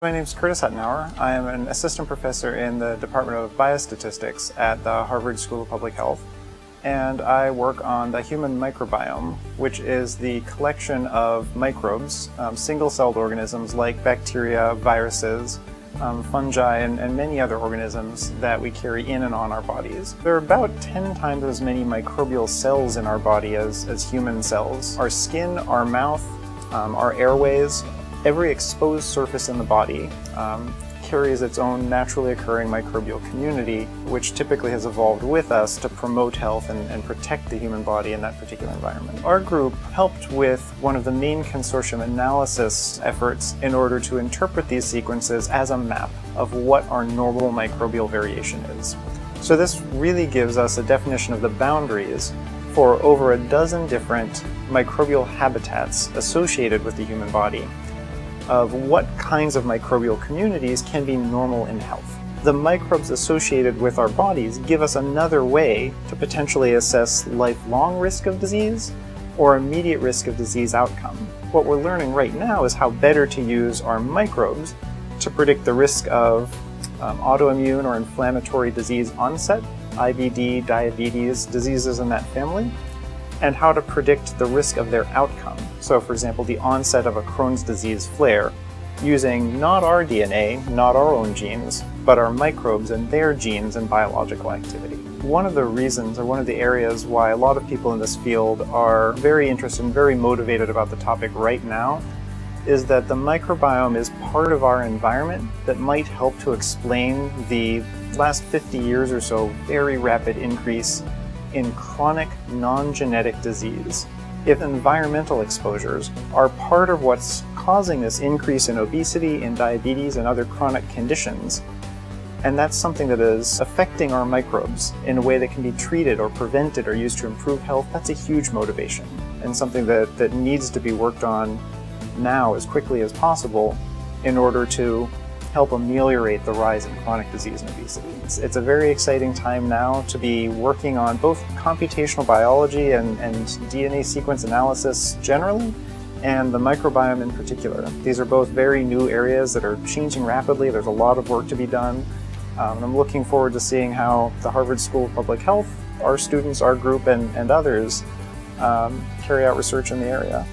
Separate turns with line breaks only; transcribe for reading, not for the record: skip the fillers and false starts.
My name is Curtis Huttenauer. I am an assistant professor in the Department of Biostatistics at the Harvard School of Public Health, and I work on the human microbiome, which is the collection of microbes, single-celled organisms like bacteria, viruses, fungi, and many other organisms that we carry in and on our bodies. There are about 10 times as many microbial cells in our body as human cells. Our skin, our mouth, our airways, every exposed surface in the body carries its own naturally occurring microbial community, which typically has evolved with us to promote health and protect the human body in that particular environment. Our group helped with one of the main consortium analysis efforts in order to interpret these sequences as a map of what our normal microbial variation is. So this really gives us a definition of the boundaries for over a dozen different microbial habitats associated with the human body, of what kinds of microbial communities can be normal in health. The microbes associated with our bodies give us another way to potentially assess lifelong risk of disease or immediate risk of disease outcome. What we're learning right now is how better to use our microbes to predict the risk of autoimmune or inflammatory disease onset, IBD, diabetes, diseases in that family, and how to predict the risk of their outcome. So for example, the onset of a Crohn's disease flare, using not our DNA, not our own genes, but our microbes and their genes and biological activity. One of the reasons, or one of the areas why a lot of people in this field are very interested and very motivated about the topic right now, is that the microbiome is part of our environment that might help to explain the last 50 years or so very rapid increase in chronic non-genetic disease. If environmental exposures are part of what's causing this increase in obesity, in diabetes, and other chronic conditions, and that's something that is affecting our microbes in a way that can be treated or prevented or used to improve health, that's a huge motivation and something that needs to be worked on now as quickly as possible in order to help ameliorate the rise in chronic disease and obesity. It's a very exciting time now to be working on both computational biology and DNA sequence analysis generally, and the microbiome in particular. These are both very new areas that are changing rapidly. There's a lot of work to be done. And I'm looking forward to seeing how the Harvard School of Public Health, our students, our group, and others carry out research in the area.